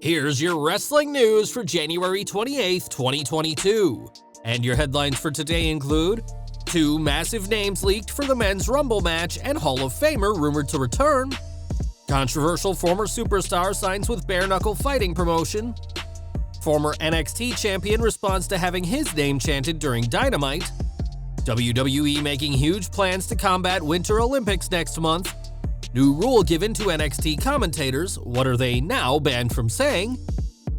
Here's your wrestling news for January 28th, 2022. And your headlines for today include 2 massive names leaked for the Men's Rumble match and Hall of Famer rumored to return. Controversial former superstar signs with bare knuckle fighting promotion. Former NXT champion responds to having his name chanted during Dynamite. WWE making huge plans to combat Winter Olympics next month. New rule given to NXT commentators, what are they now banned from saying?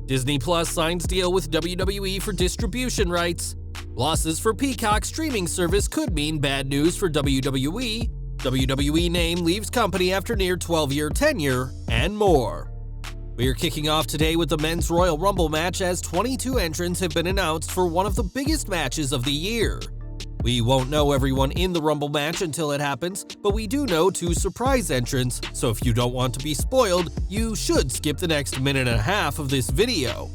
Disney Plus signs deal with WWE for distribution rights. Losses for Peacock streaming service could mean bad news for WWE. WWE name leaves company after near 12-year tenure, and more. We are kicking off today with the Men's Royal Rumble match as 22 entrants have been announced for one of the biggest matches of the year. We won't know everyone in the Rumble match until it happens, but we do know 2 surprise entrants, so if you don't want to be spoiled, you should skip the next minute and a half of this video.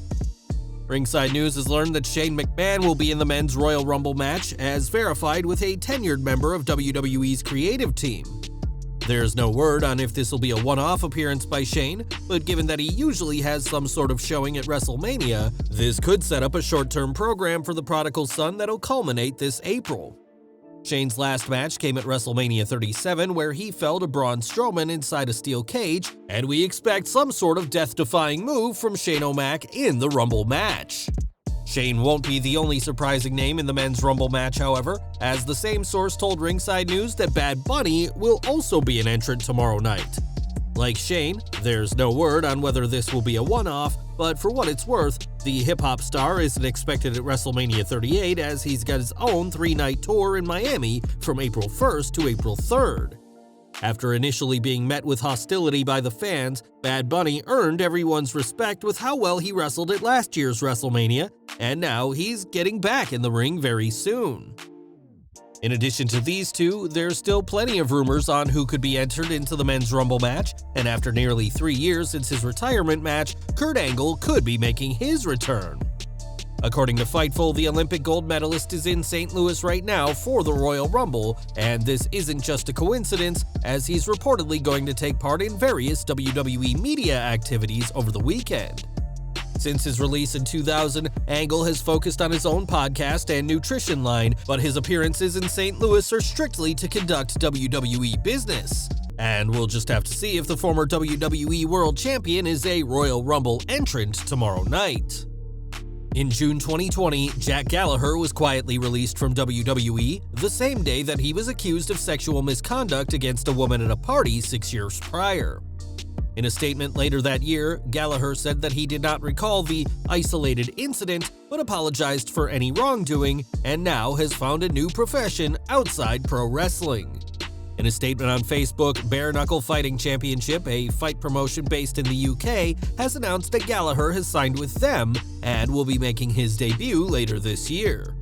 Ringside News has learned that Shane McMahon will be in the Men's Royal Rumble match, as verified with a tenured member of WWE's creative team. There's no word on if this will be a one-off appearance by Shane, but given that he usually has some sort of showing at WrestleMania, this could set up a short-term program for the prodigal son that'll culminate this April. Shane's last match came at WrestleMania 37, where he fell to Braun Strowman inside a steel cage, and we expect some sort of death-defying move from Shane O'Mac in the Rumble match. Shane won't be the only surprising name in the Men's Rumble match, however, as the same source told Ringside News that Bad Bunny will also be an entrant tomorrow night. Like Shane, there's no word on whether this will be a one-off, but for what it's worth, the hip-hop star isn't expected at WrestleMania 38 as he's got his own 3-night tour in Miami from April 1st to April 3rd. After initially being met with hostility by the fans, Bad Bunny earned everyone's respect with how well he wrestled at last year's WrestleMania, and now he's getting back in the ring very soon. In addition to these 2, there's still plenty of rumors on who could be entered into the Men's Rumble match, and after nearly 3 years since his retirement match, Kurt Angle could be making his return. According to Fightful, the Olympic gold medalist is in St. Louis right now for the Royal Rumble, and this isn't just a coincidence, as he's reportedly going to take part in various WWE media activities over the weekend. Since his release in 2000, Angle has focused on his own podcast and nutrition line, but his appearances in St. Louis are strictly to conduct WWE business. And we'll just have to see if the former WWE World Champion is a Royal Rumble entrant tomorrow night. In June 2020, Jack Gallagher was quietly released from WWE the same day that he was accused of sexual misconduct against a woman at a party 6 years prior. In a statement later that year, Gallagher said that he did not recall the isolated incident, but apologized for any wrongdoing, and now has found a new profession outside pro wrestling. In a statement on Facebook, Bare Knuckle Fighting Championship, a fight promotion based in the UK, has announced that Gallagher has signed with them and will be making his debut later this year.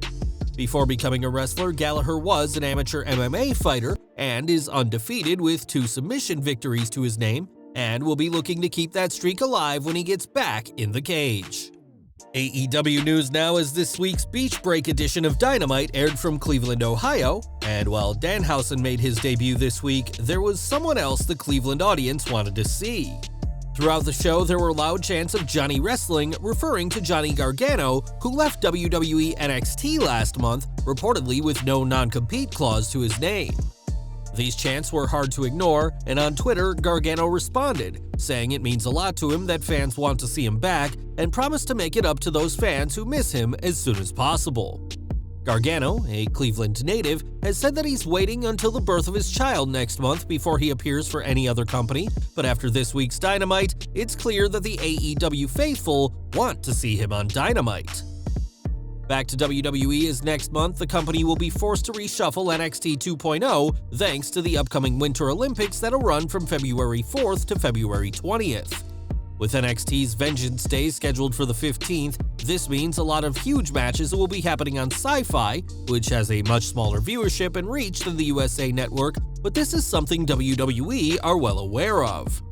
Before becoming a wrestler, Gallagher was an amateur MMA fighter and is undefeated with 2 submission victories to his name, and will be looking to keep that streak alive when he gets back in the cage. AEW news now as this week's Beach Break edition of Dynamite aired from Cleveland, Ohio, and while Danhausen made his debut this week, there was someone else the Cleveland audience wanted to see. Throughout the show, there were loud chants of Johnny Wrestling, referring to Johnny Gargano, who left WWE NXT last month, reportedly with no non-compete clause to his name. These chants were hard to ignore, and on Twitter, Gargano responded, saying it means a lot to him that fans want to see him back, and promised to make it up to those fans who miss him as soon as possible. Gargano, a Cleveland native, has said that he's waiting until the birth of his child next month before he appears for any other company, but after this week's Dynamite, it's clear that the AEW faithful want to see him on Dynamite. Back to WWE as next month, the company will be forced to reshuffle NXT 2.0 thanks to the upcoming Winter Olympics that'll run from February 4th to February 20th. With NXT's Vengeance Day scheduled for the 15th, this means a lot of huge matches will be happening on Sci-Fi, which has a much smaller viewership and reach than the USA Network, but this is something WWE are well aware of.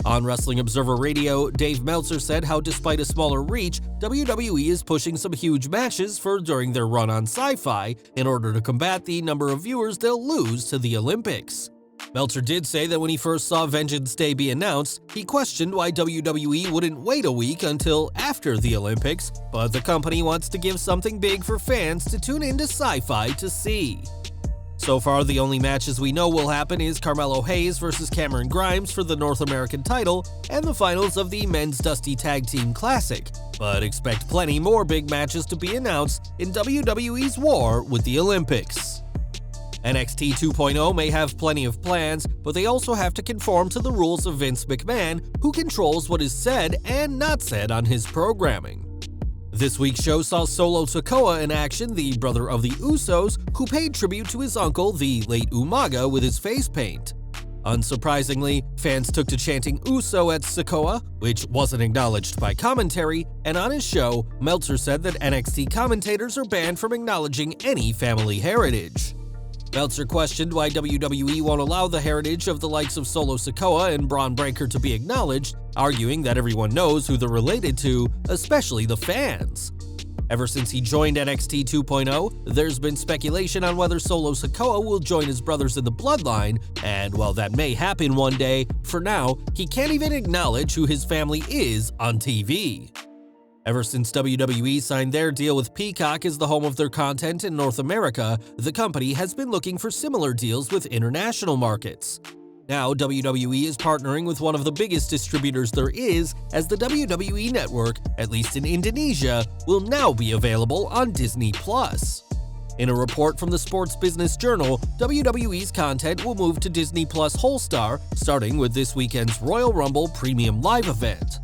On Wrestling Observer Radio, Dave Meltzer said how despite a smaller reach, WWE is pushing some huge matches for during their run on Sci-Fi in order to combat the number of viewers they'll lose to the Olympics. Meltzer did say that when he first saw Vengeance Day be announced, he questioned why WWE wouldn't wait a week until after the Olympics, but the company wants to give something big for fans to tune into Sci-Fi to see. So far, the only matches we know will happen is Carmelo Hayes versus Cameron Grimes for the North American title and the finals of the Men's Dusty Tag Team Classic, but expect plenty more big matches to be announced in WWE's war with the Olympics. NXT 2.0 may have plenty of plans, but they also have to conform to the rules of Vince McMahon, who controls what is said and not said on his programming. This week's show saw Solo Sikoa in action, the brother of the Usos, who paid tribute to his uncle, the late Umaga, with his face paint. Unsurprisingly, fans took to chanting Uso at Sikoa, which wasn't acknowledged by commentary, and on his show, Meltzer said that NXT commentators are banned from acknowledging any family heritage. Meltzer questioned why WWE won't allow the heritage of the likes of Solo Sikoa and Braun Breaker to be acknowledged, arguing that everyone knows who they're related to, especially the fans. Ever since he joined NXT 2.0, there's been speculation on whether Solo Sikoa will join his brothers in the bloodline, and while that may happen one day, for now, he can't even acknowledge who his family is on TV. Ever since WWE signed their deal with Peacock as the home of their content in North America, the company has been looking for similar deals with international markets. Now, WWE is partnering with one of the biggest distributors there is, as the WWE Network, at least in Indonesia, will now be available on Disney+. In a report from the Sports Business Journal, WWE's content will move to Disney+ Wholestar, starting with this weekend's Royal Rumble Premium Live event.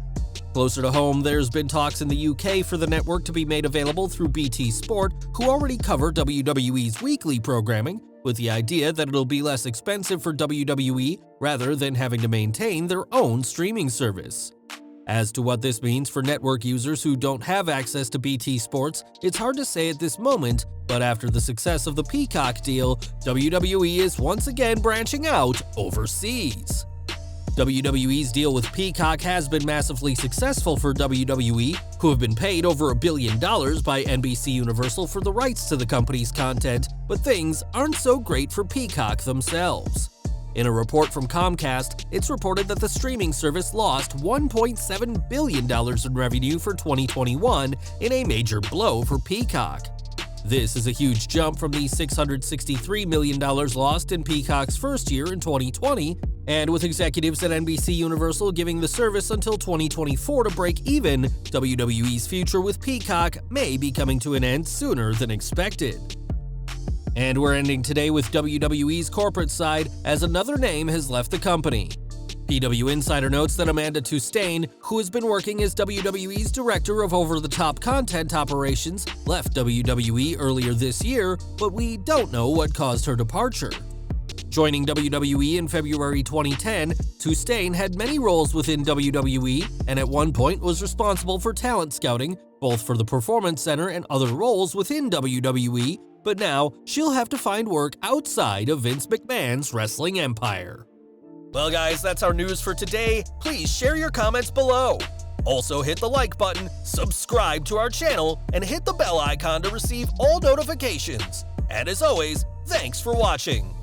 Closer to home, there's been talks in the UK for the network to be made available through BT Sport, who already cover WWE's weekly programming, with the idea that it'll be less expensive for WWE rather than having to maintain their own streaming service. As to what this means for network users who don't have access to BT Sports, it's hard to say at this moment, but after the success of the Peacock deal, WWE is once again branching out overseas. WWE's deal with Peacock has been massively successful for WWE, who have been paid over $1 billion by NBC Universal for the rights to the company's content, but things aren't so great for Peacock themselves. In a report from Comcast, it's reported that the streaming service lost $1.7 billion in revenue for 2021 in a major blow for Peacock. This is a huge jump from the $663 million lost in Peacock's first year in 2020, and with executives at NBC Universal giving the service until 2024 to break even, WWE's future with Peacock may be coming to an end sooner than expected. And we're ending today with WWE's corporate side, as another name has left the company. PW Insider notes that Amanda Tustein, who has been working as WWE's Director of Over-the-Top Content Operations, left WWE earlier this year, but we don't know what caused her departure. Joining WWE in February 2010, Tustein had many roles within WWE and at one point was responsible for talent scouting, both for the Performance Center and other roles within WWE, but now she'll have to find work outside of Vince McMahon's wrestling empire. Well guys, that's our news for today. Please share your comments below. Also hit the like button, subscribe to our channel, and hit the bell icon to receive all notifications. And as always, thanks for watching.